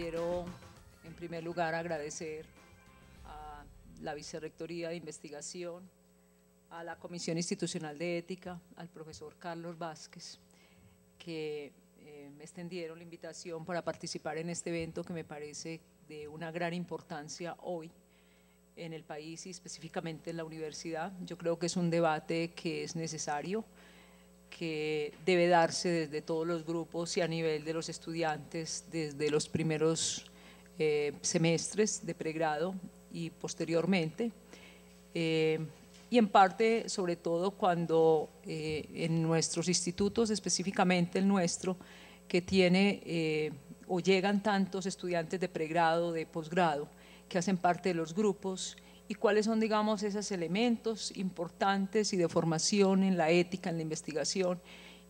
quiero en primer lugar agradecer a la Vicerrectoría de Investigación, a la Comisión Institucional de Ética, al profesor Carlos Vázquez, que me extendieron la invitación para participar en este evento que me parece de una gran importancia hoy en el país y específicamente en la universidad. Yo creo que es un debate que es necesario, que debe darse desde todos los grupos y a nivel de los estudiantes desde los primeros semestres de pregrado y posteriormente. Y en parte, sobre todo, cuando en nuestros institutos, específicamente el nuestro, que tiene o llegan tantos estudiantes de pregrado, de posgrado, que hacen parte de los grupos, y cuáles son, digamos, esos elementos importantes y de formación en la ética, en la investigación,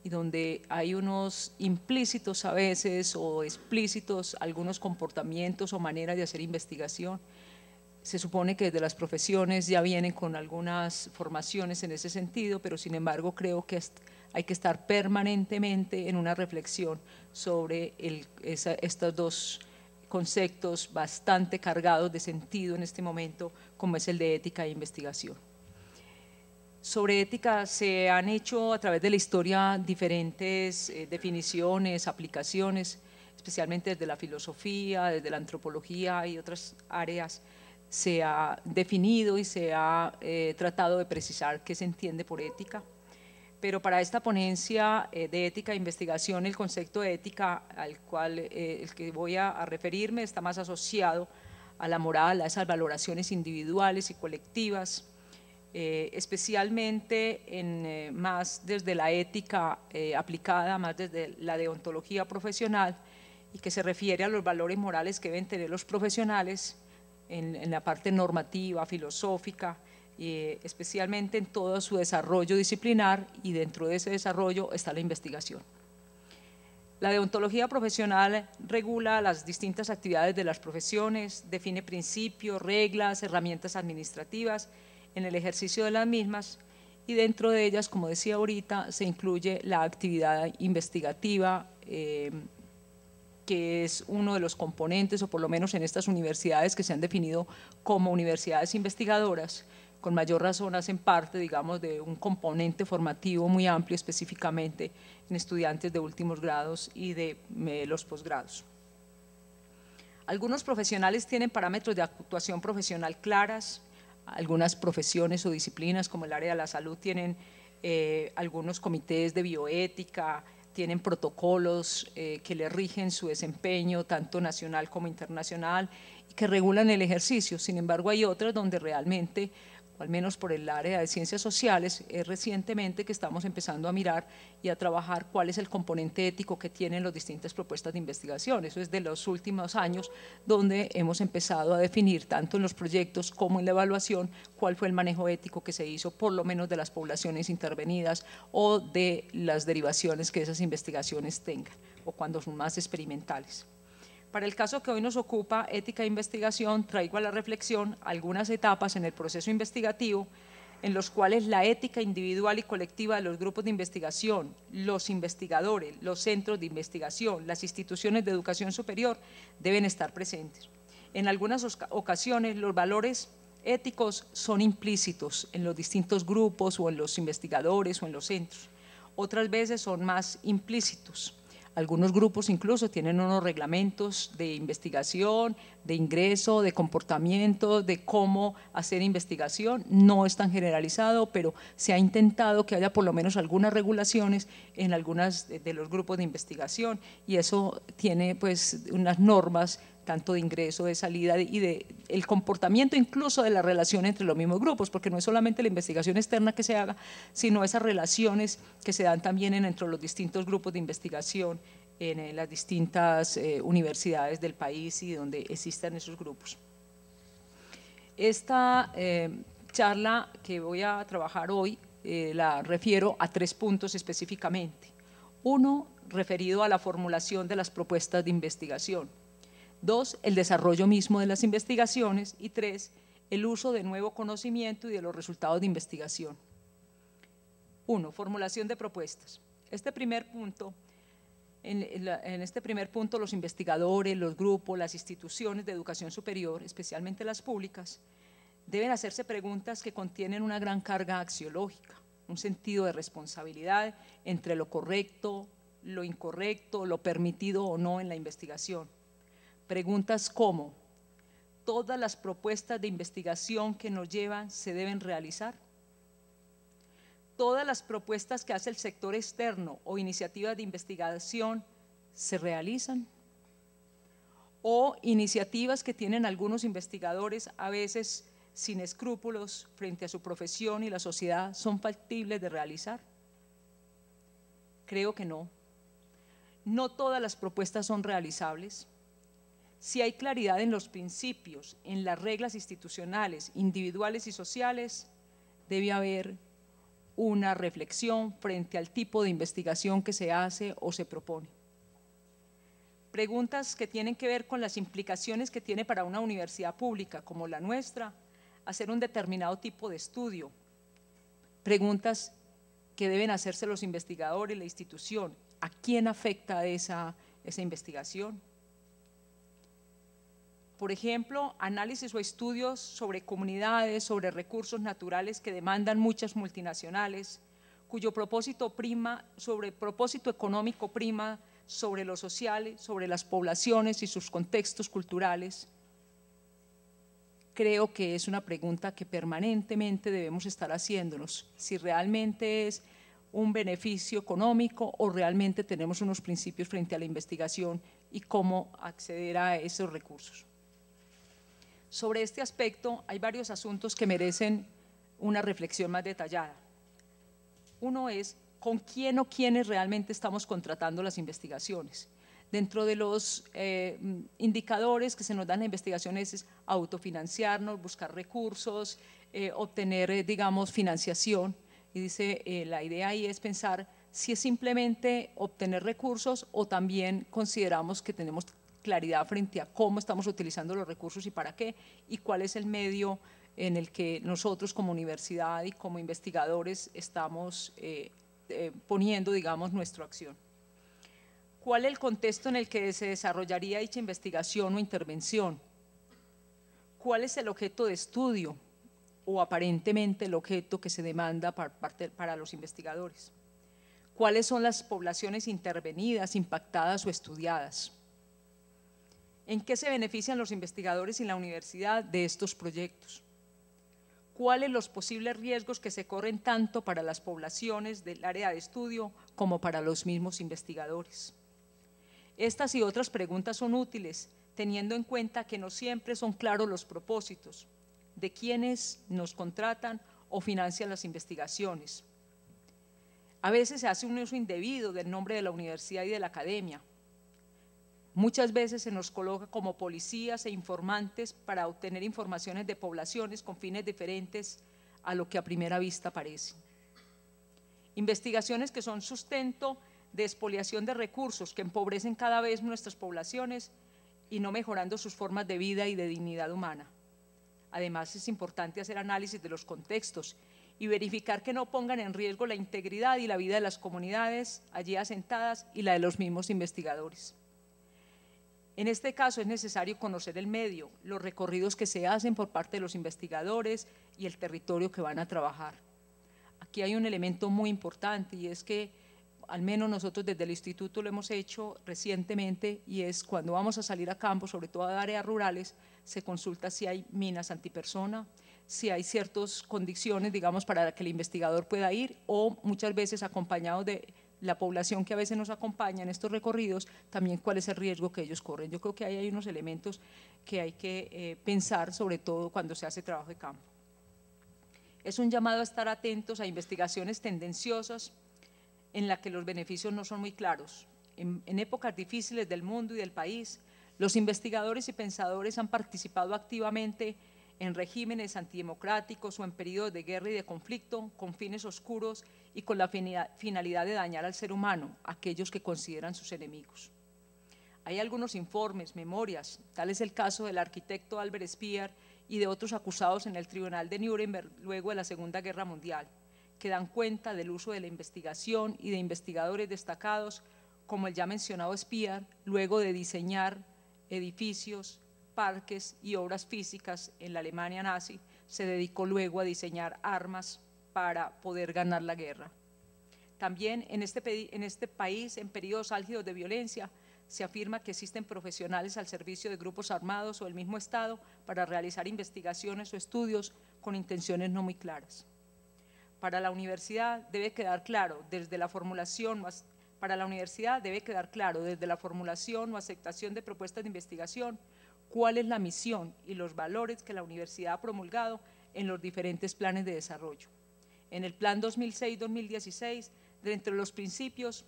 y donde hay unos implícitos a veces o explícitos algunos comportamientos o maneras de hacer investigación. Se supone que desde las profesiones ya vienen con algunas formaciones en ese sentido, pero sin embargo creo que hay que estar permanentemente en una reflexión sobre estos dos conceptos bastante cargados de sentido en este momento, como es el de ética e investigación. Sobre ética se han hecho a través de la historia diferentes definiciones, aplicaciones, especialmente desde la filosofía, desde la antropología y otras áreas. Se ha definido y se ha tratado de precisar qué se entiende por ética. Pero para esta ponencia de ética e investigación, el concepto de ética al cual el que voy a referirme está más asociado a la moral, a esas valoraciones individuales y colectivas, especialmente más desde la ética aplicada, más desde la deontología profesional, y que se refiere a los valores morales que deben tener los profesionales en la parte normativa, filosófica, especialmente en todo su desarrollo disciplinar, y dentro de ese desarrollo está la investigación. La deontología profesional regula las distintas actividades de las profesiones, define principios, reglas, herramientas administrativas en el ejercicio de las mismas, y dentro de ellas, como decía ahorita, se incluye la actividad investigativa, que es uno de los componentes, o por lo menos en estas universidades que se han definido como universidades investigadoras, con mayor razón hacen parte, digamos, de un componente formativo muy amplio, específicamente en estudiantes de últimos grados y de los posgrados. Algunos profesionales tienen parámetros de actuación profesional claras. Algunas profesiones o disciplinas, como el área de la salud, tienen algunos comités de bioética, tienen protocolos que le rigen su desempeño, tanto nacional como internacional, y que regulan el ejercicio. Sin embargo, hay otras donde realmente, o al menos por el área de ciencias sociales, es recientemente que estamos empezando a mirar y a trabajar cuál es el componente ético que tienen las distintas propuestas de investigación. Eso es de los últimos años, donde hemos empezado a definir, tanto en los proyectos como en la evaluación, cuál fue el manejo ético que se hizo, por lo menos de las poblaciones intervenidas o de las derivaciones que esas investigaciones tengan, o cuando son más experimentales. Para el caso que hoy nos ocupa, ética e investigación, traigo a la reflexión algunas etapas en el proceso investigativo en los cuales la ética individual y colectiva de los grupos de investigación, los investigadores, los centros de investigación, las instituciones de educación superior deben estar presentes. En algunas ocasiones los valores éticos son implícitos en los distintos grupos o en los investigadores o en los centros. Otras veces son más implícitos. Algunos grupos incluso tienen unos reglamentos de investigación, de ingreso, de comportamiento, de cómo hacer investigación. No es tan generalizado, pero se ha intentado que haya por lo menos algunas regulaciones en algunos de los grupos de investigación, y eso tiene pues unas normas tanto de ingreso, de salida y de el comportamiento incluso de la relación entre los mismos grupos, porque no es solamente la investigación externa que se haga, sino esas relaciones que se dan también entre los distintos grupos de investigación en las distintas universidades del país y donde existan esos grupos. Esta charla que voy a trabajar hoy la refiero a 3 puntos específicamente. Uno, referido a la formulación de las propuestas de investigación. 2, el desarrollo mismo de las investigaciones, y 3, el uso de nuevo conocimiento y de los resultados de investigación. 1, formulación de propuestas. Este primer punto En este primer punto, los investigadores, los grupos, las instituciones de educación superior, especialmente las públicas, deben hacerse preguntas que contienen una gran carga axiológica, un sentido de responsabilidad entre lo correcto, lo incorrecto, lo permitido o no en la investigación. Preguntas como: ¿todas las propuestas de investigación que nos llevan se deben realizar? ¿Todas las propuestas que hace el sector externo o iniciativas de investigación se realizan? ¿O iniciativas que tienen algunos investigadores, a veces sin escrúpulos frente a su profesión y la sociedad, son factibles de realizar? Creo que no. No todas las propuestas son realizables. Si hay claridad en los principios, en las reglas institucionales, individuales y sociales, debe haber una reflexión frente al tipo de investigación que se hace o se propone. Preguntas que tienen que ver con las implicaciones que tiene para una universidad pública como la nuestra hacer un determinado tipo de estudio. Preguntas que deben hacerse los investigadores, la institución. ¿A quién afecta esa investigación? Por ejemplo, análisis o estudios sobre comunidades, sobre recursos naturales que demandan muchas multinacionales, cuyo propósito económico prima sobre lo social, sobre las poblaciones y sus contextos culturales. Creo que es una pregunta que permanentemente debemos estar haciéndonos, si realmente es un beneficio económico o realmente tenemos unos principios frente a la investigación y cómo acceder a esos recursos. Sobre este aspecto hay varios asuntos que merecen una reflexión más detallada. Uno es con quién o quiénes realmente estamos contratando las investigaciones. Dentro de los indicadores que se nos dan en la investigación es autofinanciarnos, buscar recursos, obtener, digamos, financiación. Y dice, la idea ahí es pensar si es simplemente obtener recursos o también consideramos que tenemos claridad frente a cómo estamos utilizando los recursos y para qué, y cuál es el medio en el que nosotros como universidad y como investigadores estamos poniendo, digamos, nuestra acción. ¿Cuál es el contexto en el que se desarrollaría dicha investigación o intervención? ¿Cuál es el objeto de estudio o aparentemente el objeto que se demanda para los investigadores? ¿Cuáles son las poblaciones intervenidas, impactadas o estudiadas? ¿En qué se benefician los investigadores y la universidad de estos proyectos? ¿Cuáles los posibles riesgos que se corren tanto para las poblaciones del área de estudio como para los mismos investigadores? Estas y otras preguntas son útiles, teniendo en cuenta que no siempre son claros los propósitos de quienes nos contratan o financian las investigaciones. A veces se hace un uso indebido del nombre de la universidad y de la academia. Muchas veces se nos coloca como policías e informantes para obtener informaciones de poblaciones con fines diferentes a lo que a primera vista parece. Investigaciones que son sustento de expoliación de recursos que empobrecen cada vez nuestras poblaciones y no mejorando sus formas de vida y de dignidad humana. Además, es importante hacer análisis de los contextos y verificar que no pongan en riesgo la integridad y la vida de las comunidades allí asentadas y la de los mismos investigadores. En este caso es necesario conocer el medio, los recorridos que se hacen por parte de los investigadores y el territorio que van a trabajar. Aquí hay un elemento muy importante y es que al menos nosotros desde el instituto lo hemos hecho recientemente y es cuando vamos a salir a campo, sobre todo a áreas rurales, se consulta si hay minas antipersona, si hay ciertas condiciones, digamos, para que el investigador pueda ir o muchas veces acompañado de la población que a veces nos acompaña en estos recorridos, también cuál es el riesgo que ellos corren. Yo creo que ahí hay unos elementos que hay que pensar, sobre todo cuando se hace trabajo de campo. Es un llamado a estar atentos a investigaciones tendenciosas en las que los beneficios no son muy claros. En épocas difíciles del mundo y del país, los investigadores y pensadores han participado activamente en regímenes antidemocráticos o en periodos de guerra y de conflicto con fines oscuros y con la finalidad de dañar al ser humano, aquellos que consideran sus enemigos. Hay algunos informes, memorias, tal es el caso del arquitecto Albert Speer y de otros acusados en el Tribunal de Nuremberg luego de la Segunda Guerra Mundial, que dan cuenta del uso de la investigación y de investigadores destacados como el ya mencionado Speer, luego de diseñar edificios, parques y obras físicas en la Alemania nazi, se dedicó luego a diseñar armas para poder ganar la guerra. También en este país, en periodos álgidos de violencia, se afirma que existen profesionales al servicio de grupos armados o del mismo Estado para realizar investigaciones o estudios con intenciones no muy claras. Para la universidad debe quedar claro desde la formulación o aceptación de propuestas de investigación cuál es la misión y los valores que la universidad ha promulgado en los diferentes planes de desarrollo. En el Plan 2006-2016, de entre los principios,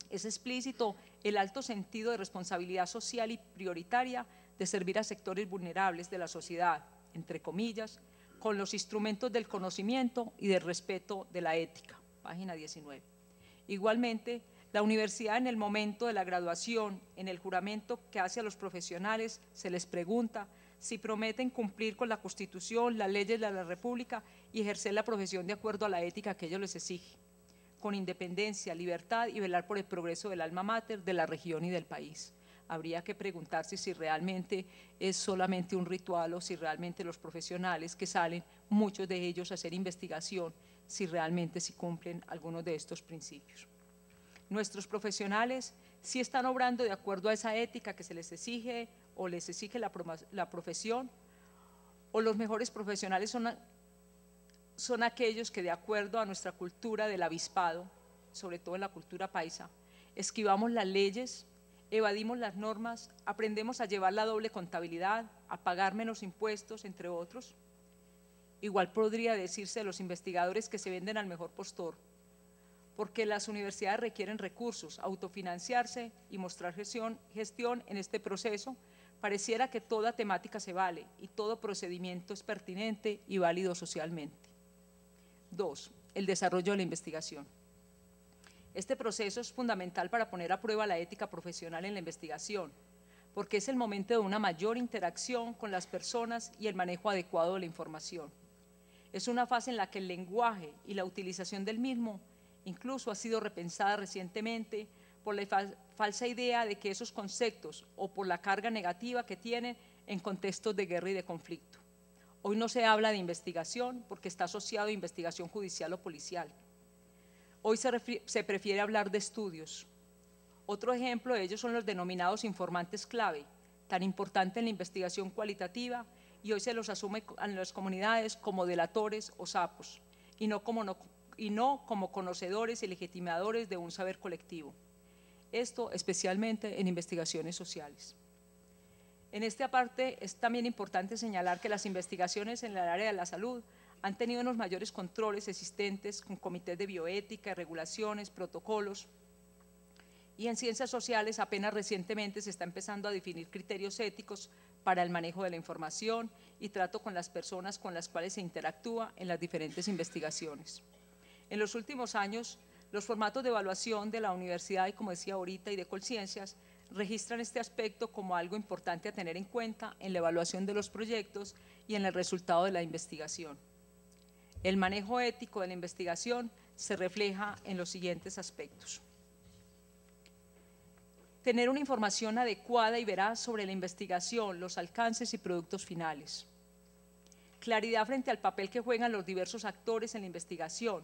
es explícito el alto sentido de responsabilidad social y prioritaria de servir a sectores vulnerables de la sociedad, entre comillas, con los instrumentos del conocimiento y del respeto de la ética. Página 19. Igualmente, la universidad en el momento de la graduación, en el juramento que hace a los profesionales, se les pregunta si prometen cumplir con la Constitución, las leyes de la República y ejercer la profesión de acuerdo a la ética que ellos les exige, con independencia, libertad y velar por el progreso del alma mater, de la región y del país. Habría que preguntarse si realmente es solamente un ritual o si realmente los profesionales que salen, muchos de ellos a hacer investigación, si realmente sí cumplen algunos de estos principios. Nuestros profesionales sí están obrando de acuerdo a esa ética que se les exige o les exige la profesión, o los mejores profesionales son aquellos que, de acuerdo a nuestra cultura del avispado, sobre todo en la cultura paisa, esquivamos las leyes, evadimos las normas, aprendemos a llevar la doble contabilidad, a pagar menos impuestos, entre otros. Igual podría decirse de los investigadores que se venden al mejor postor, porque las universidades requieren recursos, autofinanciarse y mostrar gestión en este proceso. Pareciera que toda temática se vale y todo procedimiento es pertinente y válido socialmente. 2. El desarrollo de la investigación. Este proceso es fundamental para poner a prueba la ética profesional en la investigación, porque es el momento de una mayor interacción con las personas y el manejo adecuado de la información. Es una fase en la que el lenguaje y la utilización del mismo incluso ha sido repensada recientemente por la falsa idea de que esos conceptos o por la carga negativa que tienen en contextos de guerra y de conflicto. Hoy no se habla de investigación porque está asociado a investigación judicial o policial. Hoy se prefiere hablar de estudios. Otro ejemplo de ellos son los denominados informantes clave, tan importante en la investigación cualitativa, y hoy se los asume en las comunidades como delatores o sapos, y no como conocedores y legitimadores de un saber colectivo. Esto especialmente en investigaciones sociales. En esta parte es también importante señalar que las investigaciones en el área de la salud han tenido unos mayores controles existentes con comités de bioética, regulaciones, protocolos, y en ciencias sociales apenas recientemente se está empezando a definir criterios éticos para el manejo de la información y trato con las personas con las cuales se interactúa en las diferentes investigaciones. En los últimos años, los formatos de evaluación de la universidad, y como decía ahorita, y de Colciencias, registran este aspecto como algo importante a tener en cuenta en la evaluación de los proyectos y en el resultado de la investigación. El manejo ético de la investigación se refleja en los siguientes aspectos. Tener una información adecuada y veraz sobre la investigación, los alcances y productos finales. Claridad frente al papel que juegan los diversos actores en la investigación.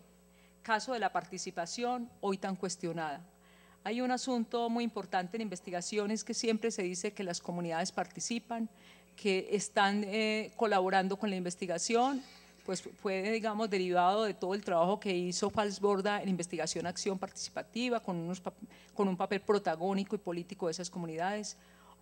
Caso de la participación, hoy tan cuestionada. Hay un asunto muy importante en investigaciones que siempre se dice que las comunidades participan, que están colaborando con la investigación, pues fue, digamos, derivado de todo el trabajo que hizo Falsborda en investigación acción participativa, con un papel protagónico y político de esas comunidades.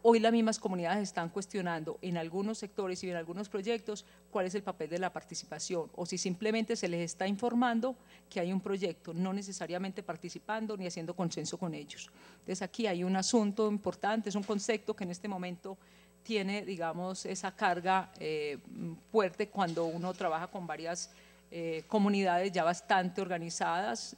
Hoy las mismas comunidades están cuestionando en algunos sectores y en algunos proyectos cuál es el papel de la participación, o si simplemente se les está informando que hay un proyecto, no necesariamente participando ni haciendo consenso con ellos. Entonces aquí hay un asunto importante, es un concepto que en este momento tiene, digamos, esa carga fuerte cuando uno trabaja con varias comunidades ya bastante organizadas.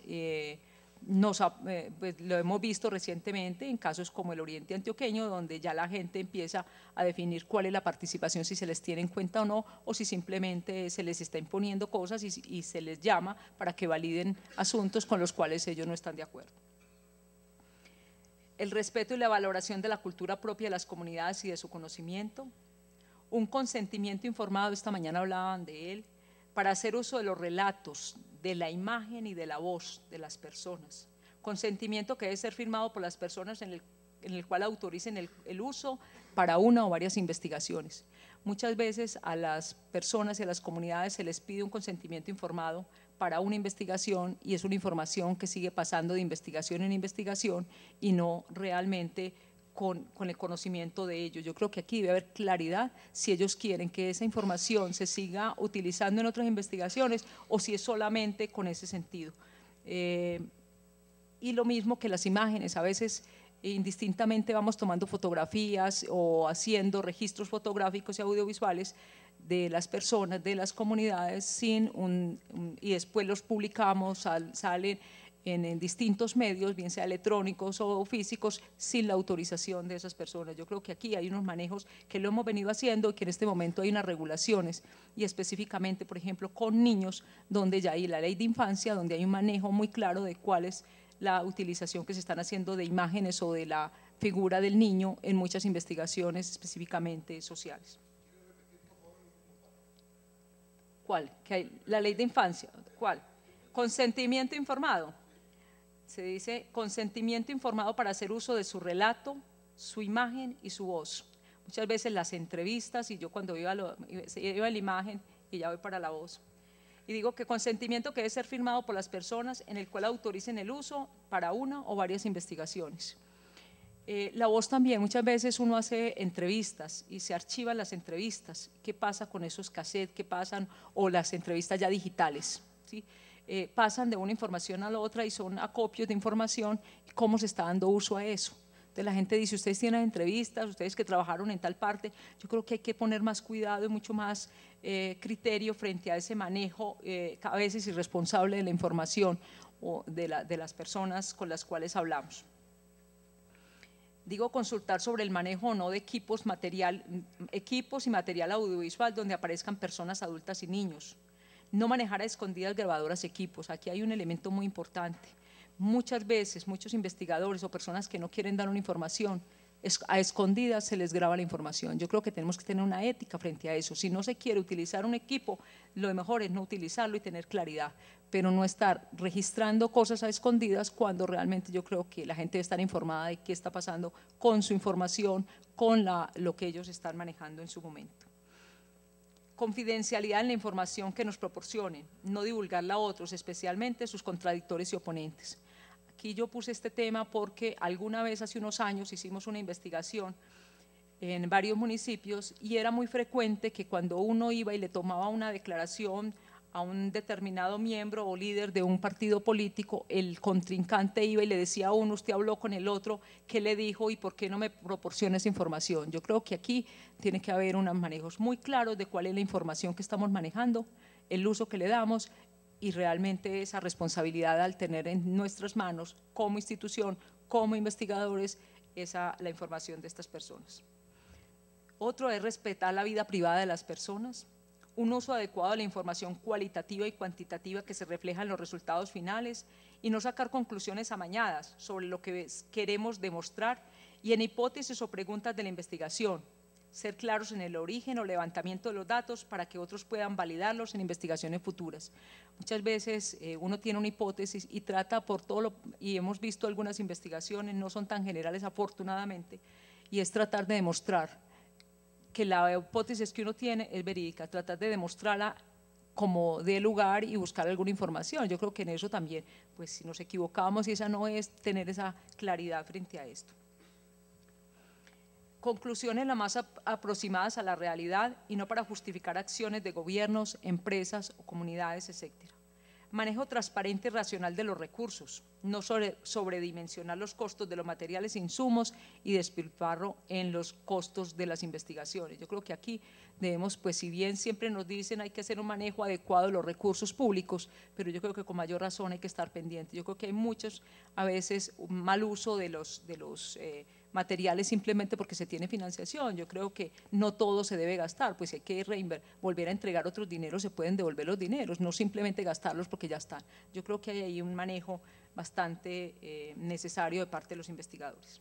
Pues lo hemos visto recientemente en casos como el Oriente Antioqueño, donde ya la gente empieza a definir cuál es la participación, si se les tiene en cuenta o no, o si simplemente se les está imponiendo cosas y se les llama para que validen asuntos con los cuales ellos no están de acuerdo. el respeto y la valoración de la cultura propia de las comunidades y de su conocimiento, un consentimiento informado, esta mañana hablaban de él, para hacer uso de los relatos, de la imagen y de la voz de las personas, consentimiento que debe ser firmado por las personas en el cual autoricen el uso para una o varias investigaciones. Muchas veces a las personas y a las comunidades se les pide un consentimiento informado para una investigación y es una información que sigue pasando de investigación en investigación y no realmente con el conocimiento de ellos. Yo creo que aquí debe haber claridad si ellos quieren que esa información se siga utilizando en otras investigaciones o si es solamente con ese sentido. Y lo mismo que las imágenes, a veces indistintamente vamos tomando fotografías o haciendo registros fotográficos y audiovisuales de las personas, de las comunidades, y después los publicamos, salen en distintos medios, bien sea electrónicos o físicos, sin la autorización de esas personas. Yo creo que aquí hay unos manejos que lo hemos venido haciendo y que en este momento hay unas regulaciones, y específicamente, por ejemplo, con niños, donde ya hay la ley de infancia, donde hay un manejo muy claro de cuál es la utilización que se están haciendo de imágenes o de la figura del niño en muchas investigaciones específicamente sociales. ¿Cuál? ¿Que hay? La ley de infancia. ¿Cuál? Consentimiento informado. Se dice consentimiento informado para hacer uso de su relato, su imagen y su voz. Muchas veces las entrevistas, y yo cuando iba a la imagen y ya voy para la voz, y digo que consentimiento que debe ser firmado por las personas en el cual autoricen el uso para una o varias investigaciones. La voz también, muchas veces uno hace entrevistas y se archivan las entrevistas. ¿Qué pasa con esos cassettes? ¿Qué pasan? O las entrevistas ya digitales, ¿sí? Pasan de una información a la otra y son acopios de información. ¿Cómo se está dando uso a eso? Entonces la gente dice, ustedes tienen entrevistas, ustedes que trabajaron en tal parte. Yo creo que hay que poner más cuidado y mucho más criterio frente a ese manejo a veces irresponsable de la información o de las personas con las cuales hablamos. Digo, consultar sobre el manejo o no de equipos y material audiovisual donde aparezcan personas adultas y niños. No manejar a escondidas grabadoras equipos. Aquí hay un elemento muy importante. Muchas veces, muchos investigadores o personas que no quieren dar una información, a escondidas se les graba la información. Yo creo que tenemos que tener una ética frente a eso. Si no se quiere utilizar un equipo, lo mejor es no utilizarlo y tener claridad, pero no estar registrando cosas a escondidas cuando realmente yo creo que la gente debe estar informada de qué está pasando con su información, con lo que ellos están manejando en su momento. Confidencialidad en la información que nos proporcionen, no divulgarla a otros, especialmente sus contradictores y oponentes. Aquí yo puse este tema porque alguna vez hace unos años hicimos una investigación en varios municipios y era muy frecuente que cuando uno iba y le tomaba una declaración a un determinado miembro o líder de un partido político, el contrincante iba y le decía a uno, usted habló con el otro, ¿qué le dijo y por qué no me proporciona esa información? Yo creo que aquí tiene que haber unos manejos muy claros de cuál es la información que estamos manejando, el uso que le damos y realmente esa responsabilidad al tener en nuestras manos como institución, como investigadores, la información de estas personas. Otro es respetar la vida privada de las personas, un uso adecuado de la información cualitativa y cuantitativa que se refleja en los resultados finales y no sacar conclusiones amañadas sobre lo que queremos demostrar y en hipótesis o preguntas de la investigación, ser claros en el origen o levantamiento de los datos para que otros puedan validarlos en investigaciones futuras. Muchas veces uno tiene una hipótesis y trata por y hemos visto algunas investigaciones, no son tan generales afortunadamente, y es tratar de demostrar que la hipótesis que uno tiene es verídica, tratar de demostrarla como dé lugar y buscar alguna información. Yo creo que en eso también, pues si nos equivocamos y esa no es, tener esa claridad frente a esto. Conclusiones las más aproximadas a la realidad y no para justificar acciones de gobiernos, empresas o comunidades, etcétera. Manejo transparente y racional de los recursos, no sobredimensionar los costos de los materiales e insumos y despilfarro en los costos de las investigaciones. Yo creo que aquí debemos, pues si bien siempre nos dicen hay que hacer un manejo adecuado de los recursos públicos, pero yo creo que con mayor razón hay que estar pendiente. Yo creo que hay muchos, a veces, un mal uso de los materiales simplemente porque se tiene financiación. Yo creo que no todo se debe gastar, pues si hay que volver a entregar otros dineros, se pueden devolver los dineros, no simplemente gastarlos porque ya están. Yo creo que hay ahí un manejo bastante necesario de parte de los investigadores.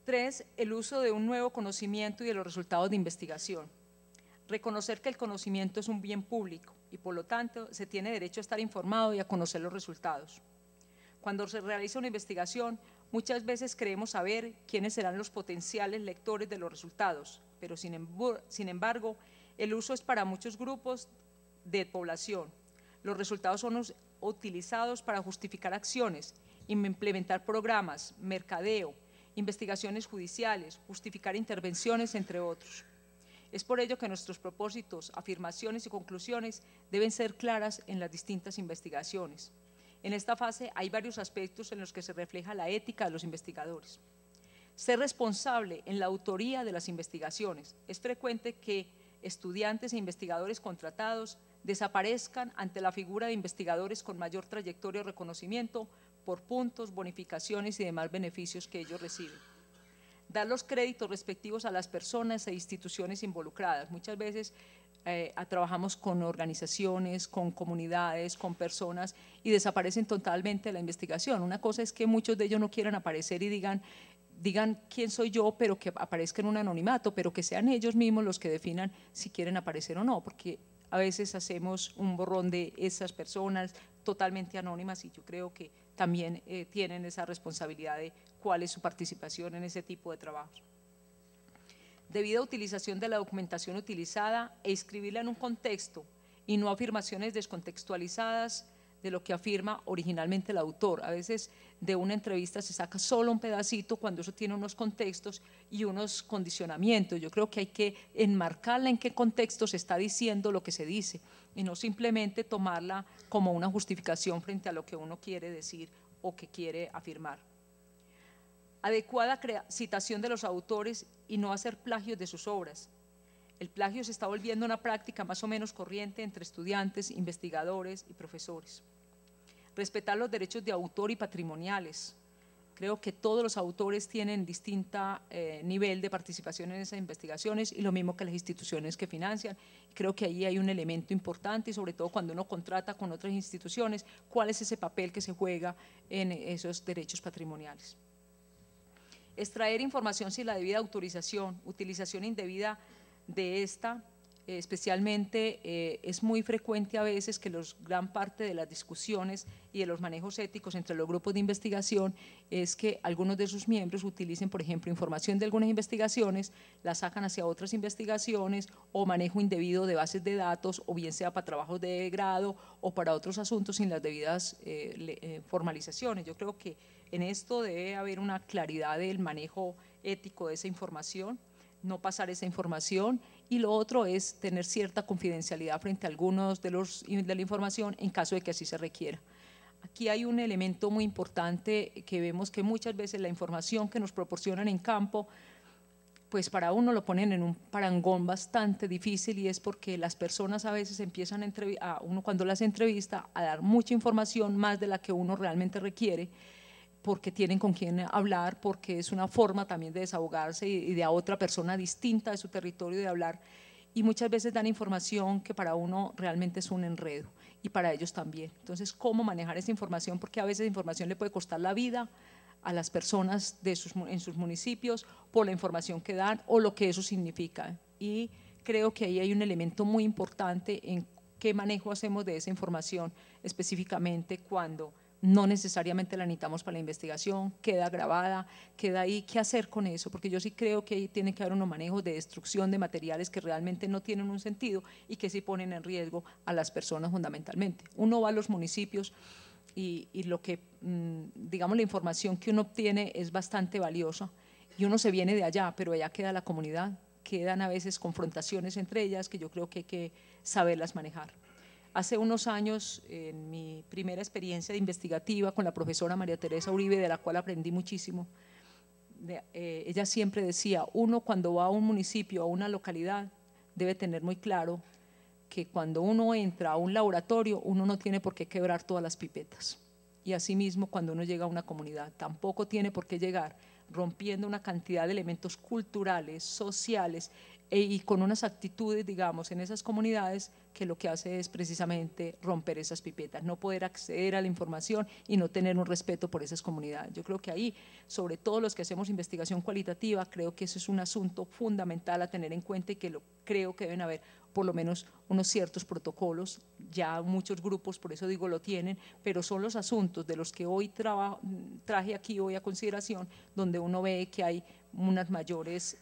3, el uso de un nuevo conocimiento y de los resultados de investigación. Reconocer que el conocimiento es un bien público y por lo tanto se tiene derecho a estar informado y a conocer los resultados. Cuando se realiza una investigación, muchas veces creemos saber quiénes serán los potenciales lectores de los resultados, pero sin embargo, el uso es para muchos grupos de población. Los resultados son utilizados para justificar acciones, implementar programas, mercadeo, investigaciones judiciales, justificar intervenciones, entre otros. Es por ello que nuestros propósitos, afirmaciones y conclusiones deben ser claras en las distintas investigaciones. En esta fase hay varios aspectos en los que se refleja la ética de los investigadores. Ser responsable en la autoría de las investigaciones. Es frecuente que estudiantes e investigadores contratados desaparezcan ante la figura de investigadores con mayor trayectoria o reconocimiento por puntos, bonificaciones y demás beneficios que ellos reciben. Dar los créditos respectivos a las personas e instituciones involucradas. Muchas veces trabajamos con organizaciones, con comunidades, con personas y desaparecen totalmente de la investigación. Una cosa es que muchos de ellos no quieran aparecer y digan quién soy yo, pero que aparezca en un anonimato, pero que sean ellos mismos los que definan si quieren aparecer o no, porque a veces hacemos un borrón de esas personas totalmente anónimas y yo creo que también tienen esa responsabilidad de cuál es su participación en ese tipo de trabajos. Debida utilización de la documentación utilizada e inscribirla en un contexto y no afirmaciones descontextualizadas de lo que afirma originalmente el autor. A veces de una entrevista se saca solo un pedacito cuando eso tiene unos contextos y unos condicionamientos. Yo creo que hay que enmarcarla en qué contexto se está diciendo lo que se dice y no simplemente tomarla como una justificación frente a lo que uno quiere decir o que quiere afirmar. Adecuada citación de los autores y no hacer plagios de sus obras. El plagio se está volviendo una práctica más o menos corriente entre estudiantes, investigadores y profesores. Respetar los derechos de autor y patrimoniales. Creo que todos los autores tienen distinto nivel de participación en esas investigaciones y lo mismo que las instituciones que financian. Creo que ahí hay un elemento importante y sobre todo cuando uno contrata con otras instituciones, cuál es ese papel que se juega en esos derechos patrimoniales. Extraer información sin la debida autorización, utilización indebida de esta, especialmente es muy frecuente a veces que gran parte de las discusiones y de los manejos éticos entre los grupos de investigación es que algunos de sus miembros utilicen, por ejemplo, información de algunas investigaciones, la sacan hacia otras investigaciones o manejo indebido de bases de datos o bien sea para trabajos de grado o para otros asuntos sin las debidas formalizaciones. Yo creo que en esto debe haber una claridad del manejo ético de esa información, no pasar esa información, y lo otro es tener cierta confidencialidad frente a algunos de la información en caso de que así se requiera. Aquí hay un elemento muy importante que vemos que muchas veces la información que nos proporcionan en campo, pues para uno lo ponen en un parangón bastante difícil y es porque las personas a veces empiezan a uno cuando las entrevista a dar mucha información más de la que uno realmente requiere, porque tienen con quién hablar, porque es una forma también de desahogarse y de a otra persona distinta de su territorio de hablar, y muchas veces dan información que para uno realmente es un enredo y para ellos también. Entonces, ¿cómo manejar esa información? Porque a veces la información le puede costar la vida a las personas en sus municipios por la información que dan o lo que eso significa, y creo que ahí hay un elemento muy importante en qué manejo hacemos de esa información específicamente cuando no necesariamente la necesitamos para la investigación, queda grabada, queda ahí, ¿qué hacer con eso? Porque yo sí creo que ahí tiene que haber unos manejos de destrucción de materiales que realmente no tienen un sentido y que sí ponen en riesgo a las personas fundamentalmente. Uno va a los municipios y lo que, digamos, la información que uno obtiene es bastante valiosa y uno se viene de allá, pero allá queda la comunidad, quedan a veces confrontaciones entre ellas que yo creo que hay que saberlas manejar. Hace unos años, en mi primera experiencia de investigativa con la profesora María Teresa Uribe, de la cual aprendí muchísimo, ella siempre decía, uno cuando va a un municipio, a una localidad, debe tener muy claro que cuando uno entra a un laboratorio, uno no tiene por qué quebrar todas las pipetas. Y asimismo, cuando uno llega a una comunidad, tampoco tiene por qué llegar rompiendo una cantidad de elementos culturales, sociales, y con unas actitudes, digamos, en esas comunidades que lo que hace es precisamente romper esas pipetas, no poder acceder a la información y no tener un respeto por esas comunidades. Yo creo que ahí, sobre todo los que hacemos investigación cualitativa, creo que eso es un asunto fundamental a tener en cuenta y que creo que deben haber por lo menos unos ciertos protocolos, ya muchos grupos, por eso digo, lo tienen, pero son los asuntos de los que hoy traje aquí hoy a consideración, donde uno ve que hay unas mayores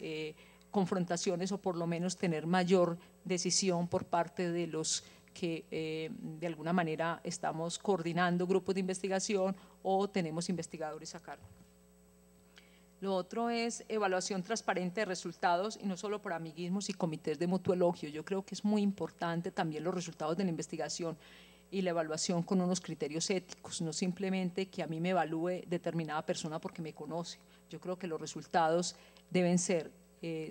confrontaciones o por lo menos tener mayor decisión por parte de los que de alguna manera estamos coordinando grupos de investigación o tenemos investigadores a cargo. Lo otro es evaluación transparente de resultados y no solo por amiguismos y comités de mutuo elogio. Yo creo que es muy importante también los resultados de la investigación y la evaluación con unos criterios éticos, no simplemente que a mí me evalúe determinada persona porque me conoce. Yo creo que los resultados deben ser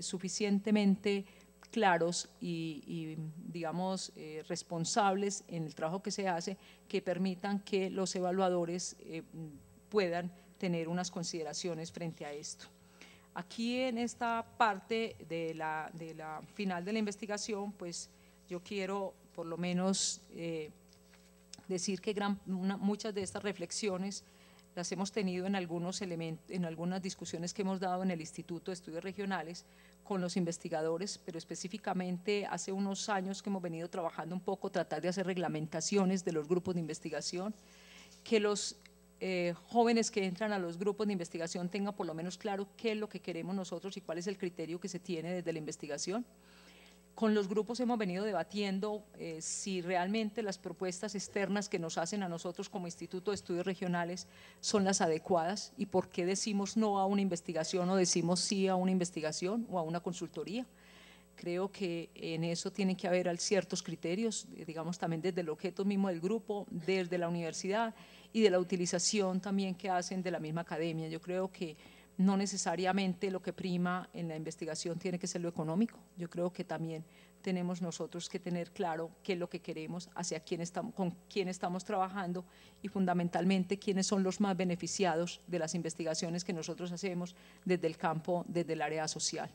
suficientemente claros y digamos, responsables en el trabajo que se hace, que permitan que los evaluadores puedan tener unas consideraciones frente a esto. Aquí en esta parte de la final de la investigación, pues yo quiero por lo menos decir que muchas de estas reflexiones las hemos tenido en algunas discusiones que hemos dado en el Instituto de Estudios Regionales con los investigadores, pero específicamente hace unos años que hemos venido trabajando un poco, tratar de hacer reglamentaciones de los grupos de investigación, que los jóvenes que entran a los grupos de investigación tengan por lo menos claro qué es lo que queremos nosotros y cuál es el criterio que se tiene desde la investigación. Con los grupos hemos venido debatiendo si realmente las propuestas externas que nos hacen a nosotros como Instituto de Estudios Regionales son las adecuadas y por qué decimos no a una investigación o decimos sí a una investigación o a una consultoría. Creo que en eso tienen que haber ciertos criterios, digamos también desde el objeto mismo del grupo, desde la universidad y de la utilización también que hacen de la misma academia. Yo creo que no necesariamente lo que prima en la investigación tiene que ser lo económico. Yo creo que también tenemos nosotros que tener claro qué es lo que queremos, hacia quién estamos, con quién estamos trabajando y fundamentalmente quiénes son los más beneficiados de las investigaciones que nosotros hacemos desde el campo, desde el área social,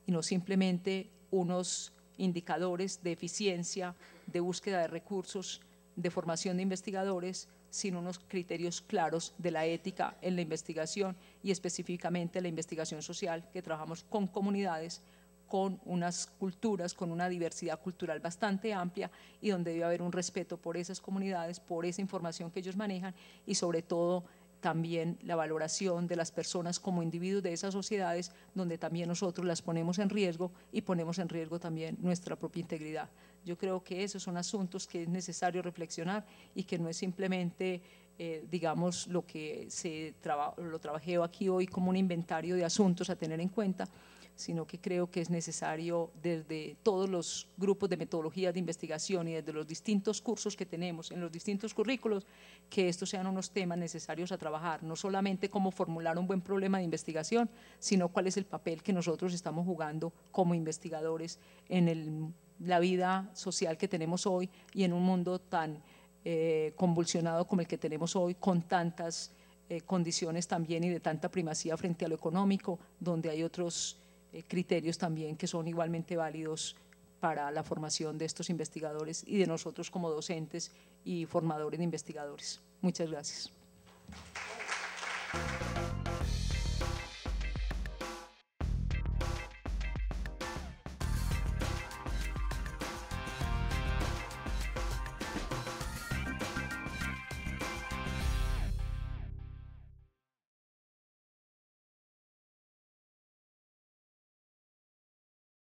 y no simplemente unos indicadores de eficiencia, de búsqueda de recursos, de formación de investigadores, sino unos criterios claros de la ética en la investigación y específicamente la investigación social, que trabajamos con comunidades, con unas culturas, con una diversidad cultural bastante amplia y donde debe haber un respeto por esas comunidades, por esa información que ellos manejan y sobre todo también la valoración de las personas como individuos de esas sociedades, donde también nosotros las ponemos en riesgo y ponemos en riesgo también nuestra propia integridad. Yo creo que esos son asuntos que es necesario reflexionar y que no es simplemente, digamos, lo que lo trabajé aquí hoy como un inventario de asuntos a tener en cuenta, sino que creo que es necesario desde todos los grupos de metodologías de investigación y desde los distintos cursos que tenemos en los distintos currículos, que estos sean unos temas necesarios a trabajar, no solamente cómo formular un buen problema de investigación, sino cuál es el papel que nosotros estamos jugando como investigadores en la vida social que tenemos hoy y en un mundo tan convulsionado como el que tenemos hoy, con tantas condiciones también y de tanta primacía frente a lo económico, donde hay otros criterios también que son igualmente válidos para la formación de estos investigadores y de nosotros como docentes y formadores de investigadores. Muchas gracias.